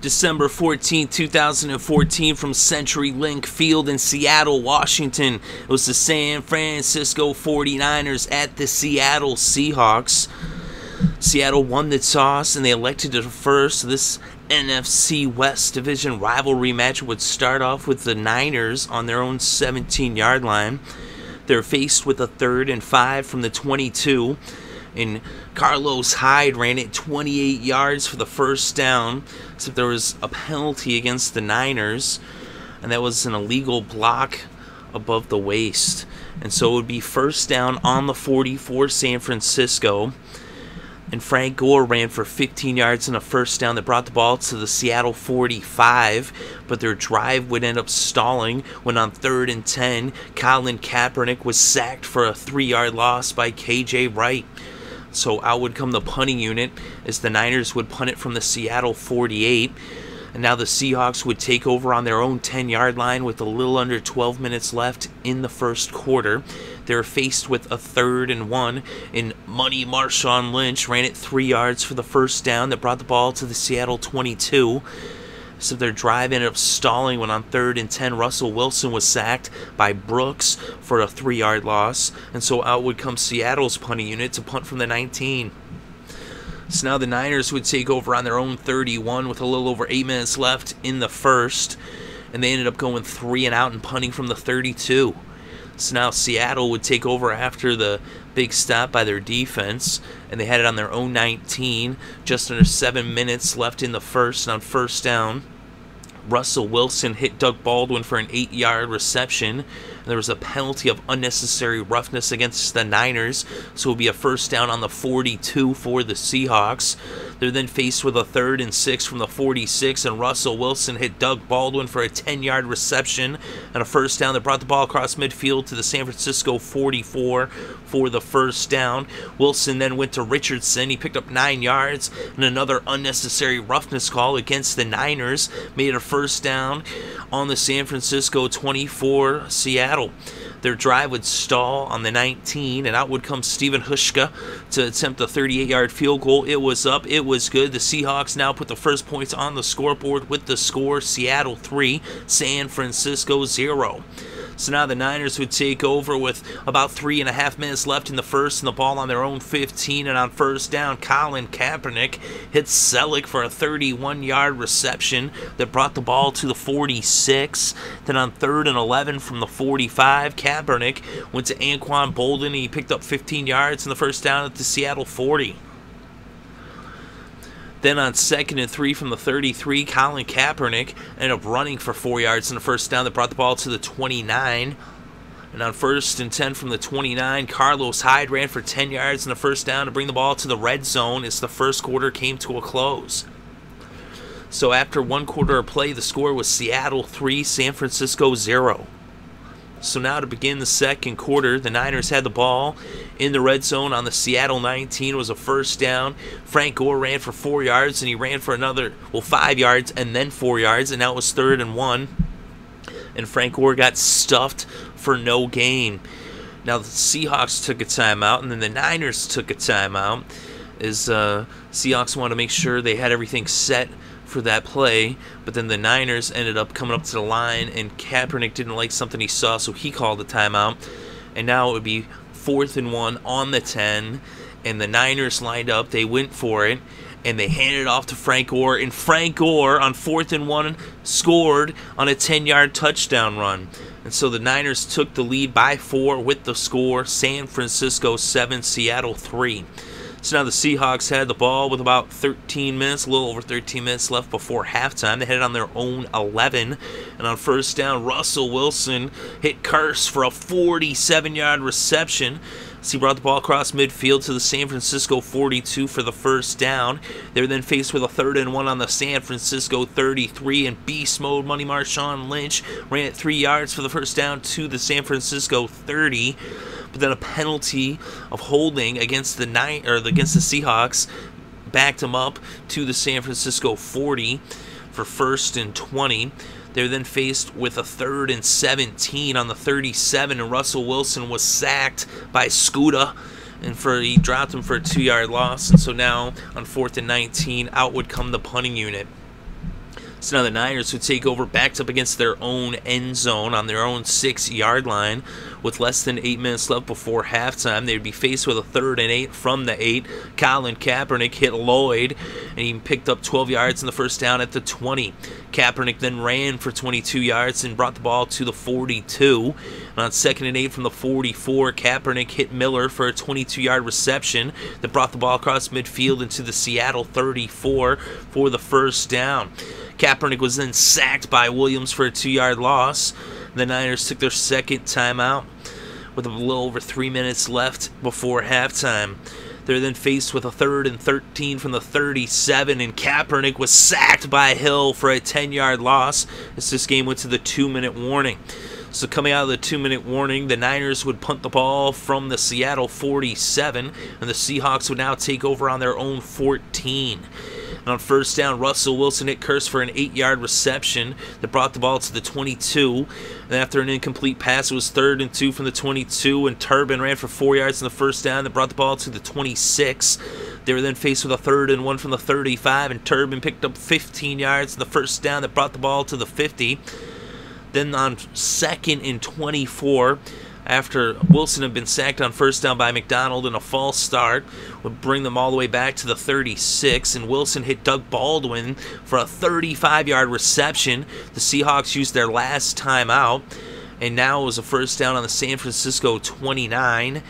December 14, 2014, from CenturyLink Field in Seattle, Washington. It was the San Francisco 49ers at the Seattle Seahawks. Seattle won the toss and they elected to defer, so this NFC West Division rivalry match would start off with the Niners on their own 17-yard line. They're faced with a 3rd and 5 from the 22. And Carlos Hyde ran it 28 yards for the first down, except there was a penalty against the Niners, and that was an illegal block above the waist. And so it would be first down on the 40 for San Francisco. And Frank Gore ran for 15 yards and a first down that brought the ball to the Seattle 45, but their drive would end up stalling when on 3rd and 10, Colin Kaepernick was sacked for a 3-yard loss by KJ Wright. So out would come the punting unit as the Niners would punt it from the Seattle 48. And now the Seahawks would take over on their own 10-yard line with a little under 12 minutes left in the first quarter. They're faced with a 3rd and 1, and Money Marshawn Lynch ran it 3 yards for the first down that brought the ball to the Seattle 22. So their drive ended up stalling when on 3rd and 10, Russell Wilson was sacked by Brooks for a 3-yard loss. And so out would come Seattle's punting unit to punt from the 19. So now the Niners would take over on their own 31 with a little over 8 minutes left in the first. And they ended up going 3 and out and punting from the 32. So now Seattle would take over after the big stop by their defense, and they had it on their own 19, just under 7 minutes left in the first. And on first down, Russell Wilson hit Doug Baldwin for an 8-yard reception. And there was a penalty of unnecessary roughness against the Niners, so it would be a first down on the 42 for the Seahawks. They're then faced with a 3rd and 6 from the 46, and Russell Wilson hit Doug Baldwin for a 10-yard reception and a first down that brought the ball across midfield to the San Francisco 44 for the first down. Wilson then went to Richardson. He picked up 9 yards, and another unnecessary roughness call against the Niners made it a first down on the San Francisco 24 Seattle. Their drive would stall on the 19, and out would come Hauschka to attempt a 38-yard field goal. It was up. It was good. The Seahawks now put the first points on the scoreboard with the score: Seattle 3, San Francisco 0. So now the Niners would take over with about 3.5 minutes left in the first, and the ball on their own 15. And on first down, Colin Kaepernick hit Selleck for a 31-yard reception that brought the ball to the 46. Then on 3rd and 11 from the 45, Kaepernick went to Anquan Boldin, and he picked up 15 yards in the first down at the Seattle 40. Then on 2nd and 3 from the 33, Colin Kaepernick ended up running for 4 yards in the first down that brought the ball to the 29. And on 1st and 10 from the 29, Carlos Hyde ran for 10 yards in the first down to bring the ball to the red zone as the first quarter came to a close. So after 1 quarter of play, the score was Seattle 3, San Francisco 0. So now to begin the second quarter, the Niners had the ball in the red zone on the Seattle 19. It was a first down. Frank Gore ran for 4 yards, and he ran for another, 5 yards and then 4 yards, and now it was 3rd and 1. And Frank Gore got stuffed for no gain. Now the Seahawks took a timeout, and then the Niners took a timeout as Seahawks wanted to make sure they had everything set for that play, but then the Niners ended up coming up to the line, and Kaepernick didn't like something he saw, so he called a timeout. And now it would be 4th and 1 on the 10, and the Niners lined up. They went for it, and they handed it off to Frank Gore, and Frank Gore on 4th and 1 scored on a 10-yard touchdown run. And so the Niners took the lead by 4 with the score: San Francisco 7, Seattle 3. So now the Seahawks had the ball with about 13 minutes, a little over 13 minutes left before halftime. They had it on their own 11. And on first down, Russell Wilson hit Kearse for a 47-yard reception. So he brought the ball across midfield to the San Francisco 42 for the first down. They were then faced with a 3rd and 1 on the San Francisco 33. And beast mode, Money Marshawn Lynch ran it 3 yards for the first down to the San Francisco 30. But then a penalty of holding against the Seahawks backed him up to the San Francisco 40 for 1st and 20. They were then faced with a 3rd and 17 on the 37, and Russell Wilson was sacked by Scuda, and he dropped him for a 2-yard loss. And so now on 4th and 19, out would come the punting unit. So now the Niners would take over, backed up against their own end zone on their own 6-yard line with less than 8 minutes left before halftime. They'd be faced with a 3rd and 8 from the 8. Colin Kaepernick hit Lloyd, and he picked up 12 yards in the first down at the 20. Kaepernick then ran for 22 yards and brought the ball to the 42. And on 2nd and 8 from the 44, Kaepernick hit Miller for a 22-yard reception that brought the ball across midfield into the Seattle 34 for the first down. Kaepernick was then sacked by Williams for a 2-yard loss. The Niners took their second timeout with a little over 3 minutes left before halftime. They're then faced with a 3rd and 13 from the 37, and Kaepernick was sacked by Hill for a 10-yard loss as this game went to the 2-minute warning. So coming out of the 2-minute warning, the Niners would punt the ball from the Seattle 47, and the Seahawks would now take over on their own 14. And on first down, Russell Wilson hit Kearse for an 8-yard reception that brought the ball to the 22. And after an incomplete pass, it was 3rd and 2 from the 22, and Turbin ran for 4 yards in the first down that brought the ball to the 26. They were then faced with a 3rd and 1 from the 35, and Turbin picked up 15 yards in the first down that brought the ball to the 50. Then on 2nd and 24, after Wilson had been sacked on first down by McDonald and a false start, would bring them all the way back to the 36, and Wilson hit Doug Baldwin for a 35-yard reception. The Seahawks used their last timeout, and now it was a first down on the San Francisco 29,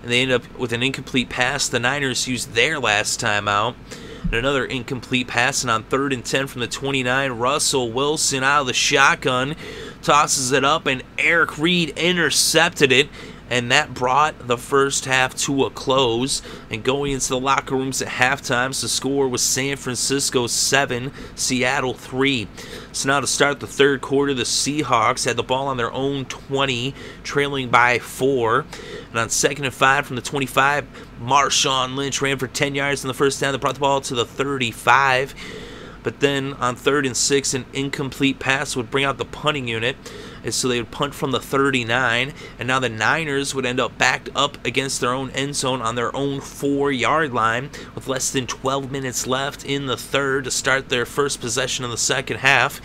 and they ended up with an incomplete pass. The Niners used their last timeout. And another incomplete pass, and on 3rd and 10 from the 29, Russell Wilson out of the shotgun tosses it up, and Eric Reed intercepted it, and that brought the first half to a close. And going into the locker rooms at halftime, so the score was San Francisco 7, Seattle 3. So now to start the third quarter, the Seahawks had the ball on their own 20, trailing by 4. And on 2nd and 5 from the 25, Marshawn Lynch ran for 10 yards in the first down that brought the ball to the 35. But then on 3rd and 6, an incomplete pass would bring out the punting unit. And so they would punt from the 39. And now the Niners would end up backed up against their own end zone on their own 4-yard line with less than 12 minutes left in the third to start their first possession in the second half.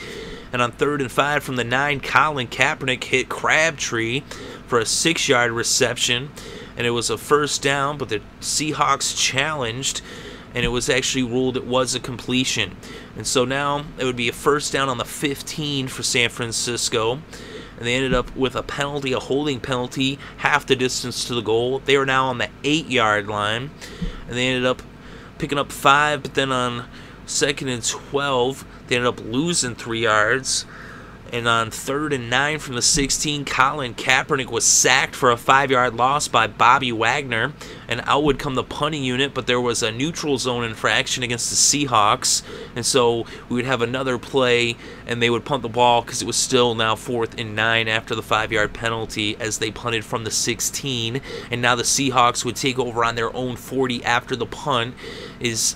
And on 3rd and 5 from the 9, Colin Kaepernick hit Crabtree for a 6-yard reception. And it was a first down, but the Seahawks challenged, and it was actually ruled it was a completion. And so now it would be a first down on the 15 for San Francisco. And they ended up with a penalty, a holding penalty, half the distance to the goal. They were now on the 8-yard line. And they ended up picking up 5, but then on 2nd and 12, they ended up losing 3 yards. And on 3rd and 9 from the 16, Colin Kaepernick was sacked for a 5-yard loss by Bobby Wagner. And out would come the punting unit, but there was a neutral zone infraction against the Seahawks. And so we would have another play, and they would punt the ball because it was still now 4th and 9 after the 5-yard penalty as they punted from the 16. And now the Seahawks would take over on their own 40 after the punt.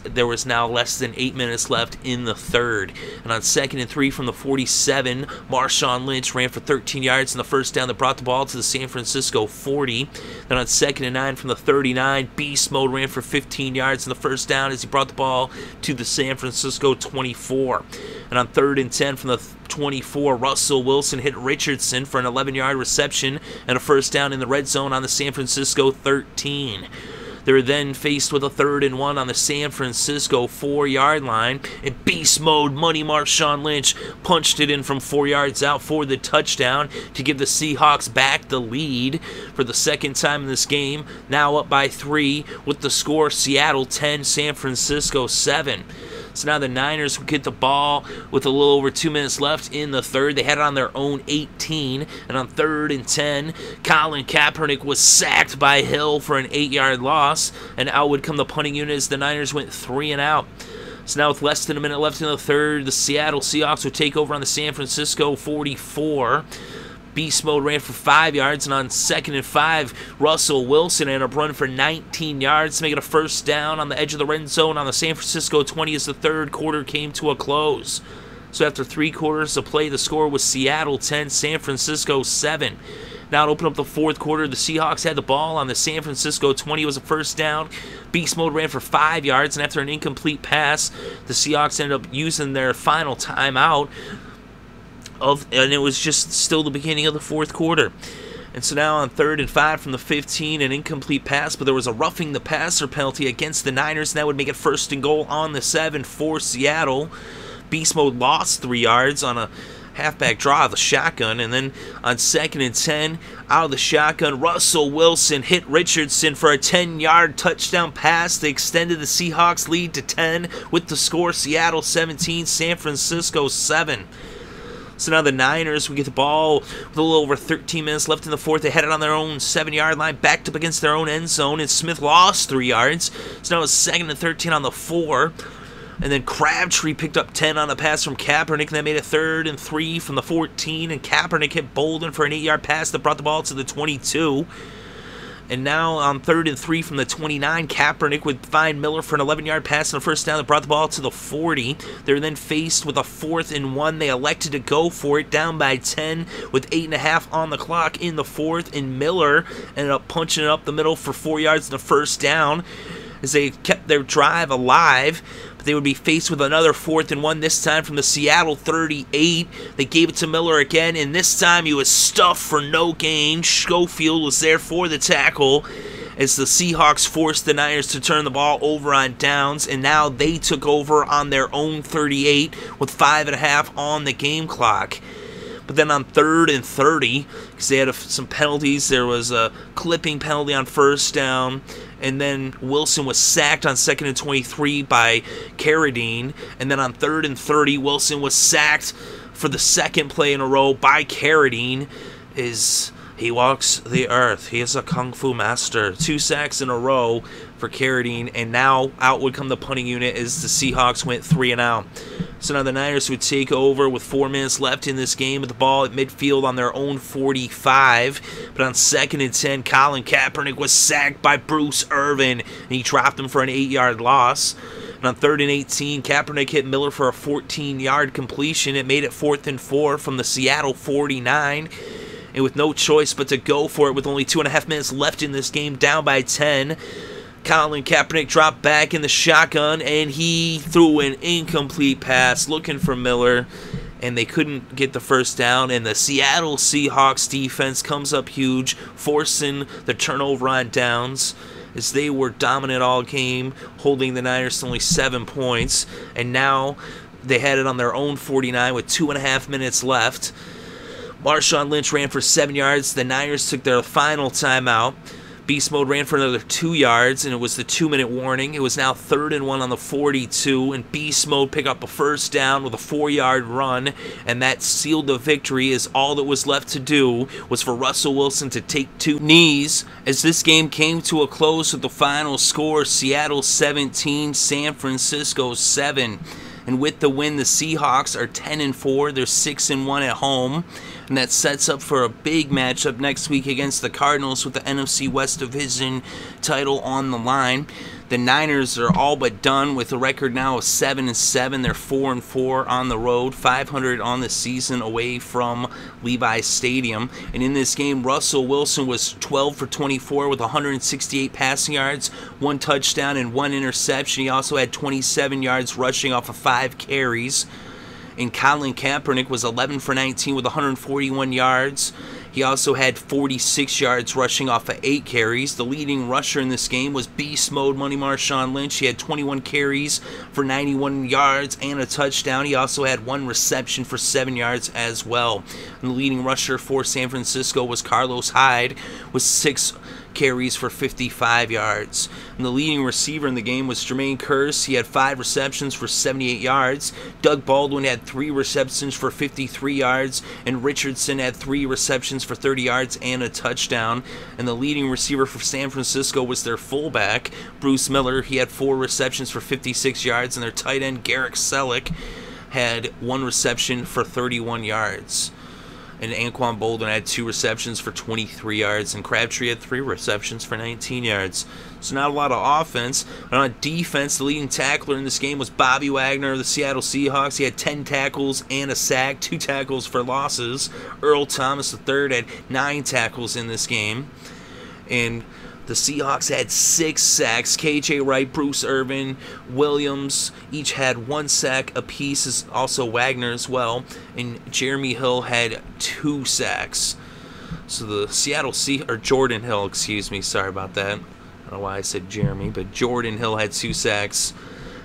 There was now less than 8 minutes left in the third. And on 2nd and 3 from the 47, Marshawn Lynch ran for 13 yards in the first down that brought the ball to the San Francisco 40. Then on 2nd and 9 from the 39, Beast Mode ran for 15 yards in the first down as he brought the ball to the San Francisco 24. And on 3rd and 10 from the 24, Russell Wilson hit Richardson for an 11-yard reception and a first down in the red zone on the San Francisco 13. They were then faced with a 3rd and 1 on the San Francisco 4-yard line. In beast mode, Money Marshawn Lynch punched it in from 4 yards out for the touchdown to give the Seahawks back the lead for the second time in this game. Now up by 3 with the score Seattle 10, San Francisco 7. So now the Niners would get the ball with a little over 2 minutes left in the third. They had it on their own 18. And on 3rd and 10, Colin Kaepernick was sacked by Hill for an 8-yard loss. And out would come the punting unit as the Niners went 3 and out. So now with less than a minute left in the third, the Seattle Seahawks would take over on the San Francisco 44. Beast Mode ran for 5 yards, and on 2nd and 5, Russell Wilson ended up running for 19 yards to make it a first down on the edge of the red zone on the San Francisco 20 as the third quarter came to a close. So after 3 quarters of play, the score was Seattle 10, San Francisco 7. Now to open up the fourth quarter, the Seahawks had the ball on the San Francisco 20. It was a first down. Beast Mode ran for 5 yards, and after an incomplete pass, the Seahawks ended up using their final timeout, and it was just still the beginning of the fourth quarter. And so now on 3rd and 5 from the 15, an incomplete pass, but there was a roughing the passer penalty against the Niners, and that would make it 1st and goal on the 7 for Seattle. Beast Mode lost 3 yards on a halfback draw of the shotgun, and then on 2nd and 10, out of the shotgun, Russell Wilson hit Richardson for a 10-yard touchdown pass. They extended the Seahawks lead to 10 with the score Seattle 17, San Francisco 7. So now the Niners, we get the ball with a little over 13 minutes left in the fourth. They had it on their own 7-yard line, backed up against their own end zone, and Smith lost 3 yards. So now it's 2nd and 13 on the 4. And then Crabtree picked up 10 on a pass from Kaepernick, and that made it 3rd and 3 from the 14. And Kaepernick hit Baldwin for an 8-yard pass that brought the ball to the 22. And now on 3rd and 3 from the 29, Kaepernick would find Miller for an 11-yard pass and a first down that brought the ball to the 40. They were then faced with a 4th and 1. They elected to go for it, down by 10 with 8.5 on the clock in the 4th. And Miller ended up punching it up the middle for 4 yards and a first down as they kept their drive alive. They would be faced with another 4th and 1, this time from the Seattle 38. They gave it to Miller again, and this time he was stuffed for no gain. Schofield was there for the tackle as the Seahawks forced the Niners to turn the ball over on downs, and now they took over on their own 38 with 5.5 on the game clock. But then on 3rd and 30, because they had some penalties, there was a clipping penalty on first down, and then Wilson was sacked on 2nd and 23 by Carradine, and then on 3rd and 30, Wilson was sacked for the 2nd play in a row by Carradine. He walks the earth. He is a kung fu master. 2 sacks in a row for Carradine, and now out would come the punting unit as the Seahawks went 3 and out. So now the Niners would take over with 4 minutes left in this game with the ball at midfield on their own 45. But on 2nd and 10, Colin Kaepernick was sacked by Bruce Irvin, and he dropped him for an 8-yard loss. And on 3rd and 18, Kaepernick hit Miller for a 14-yard completion. It made it 4th and 4 from the Seattle 49. And with no choice but to go for it with only 2.5 minutes left in this game, down by 10, Colin Kaepernick dropped back in the shotgun, and he threw an incomplete pass looking for Miller, and they couldn't get the first down. And the Seattle Seahawks defense comes up huge, forcing the turnover on downs, as they were dominant all game, holding the Niners to only 7 points. And now they had it on their own 49 with 2.5 minutes left. Marshawn Lynch ran for 7 yards. The Niners took their final timeout. Beast Mode ran for another 2 yards, and it was the 2-minute warning. It was now 3rd and 1 on the 42, and Beast Mode picked up a first down with a 4-yard run, and that sealed the victory, as all that was left to do was for Russell Wilson to take 2 knees. As this game came to a close with the final score, Seattle 17, San Francisco 7. And with the win, the Seahawks are 10-4. They're 6-1 at home. And that sets up for a big matchup next week against the Cardinals with the NFC West Division title on the line. The Niners are all but done with a record now of 7-7. They're 4-4 on the road, 500 on the season away from Levi Stadium. And in this game, Russell Wilson was 12 for 24 with 168 passing yards, 1 touchdown, and 1 interception. He also had 27 yards rushing off of 5 carries. And Colin Kaepernick was 11 for 19 with 141 yards. He also had 46 yards rushing off of 8 carries. The leading rusher in this game was Beast Mode Money Marshawn Lynch. He had 21 carries for 91 yards and a touchdown. He also had 1 reception for 7 yards as well. And the leading rusher for San Francisco was Carlos Hyde with 6 carries for 55 yards. And the leading receiver in the game was Jermaine Kearse. He had 5 receptions for 78 yards. Doug Baldwin had 3 receptions for 53 yards. And Richardson had 3 receptions for 30 yards and a touchdown. And the leading receiver for San Francisco was their fullback, Bruce Miller. He had 4 receptions for 56 yards. And their tight end, Garrick Selleck, had 1 reception for 31 yards. And Anquan Baldwin had 2 receptions for 23 yards, and Crabtree had 3 receptions for 19 yards. So not a lot of offense. But on defense, the leading tackler in this game was Bobby Wagner of the Seattle Seahawks. He had 10 tackles and a sack, 2 tackles for losses. Earl Thomas III had 9 tackles in this game. And the Seahawks had 6 sacks. KJ Wright, Bruce Irvin, Williams each had 1 sack apiece, also Wagner as well. And Jeremy Hill had 2 sacks. So the Jordan Hill, excuse me, sorry about that. I don't know why I said Jeremy, but Jordan Hill had 2 sacks.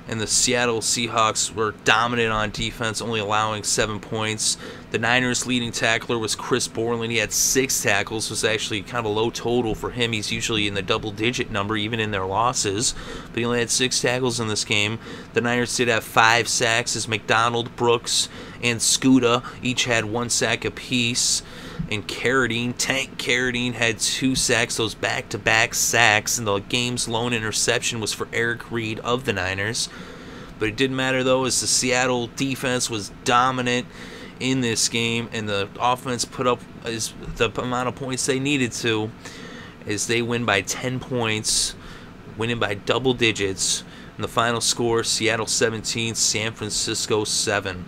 And the Seattle Seahawks were dominant on defense, only allowing 7 points. The Niners' leading tackler was Chris Borland. He had 6 tackles. It was actually kind of a low total for him. He's usually in the double-digit number, even in their losses. But he only had 6 tackles in this game. The Niners did have 5 sacks, as McDonald, Brooks, and Scuda each had 1 sack apiece. And Tank Carradine had 2 sacks, those back-to-back sacks, and the game's lone interception was for Eric Reed of the Niners. But it didn't matter, though, as the Seattle defense was dominant in this game, and the offense put up the amount of points they needed to, as they win by 10 points, winning by double digits. And the final score, Seattle 17, San Francisco 7.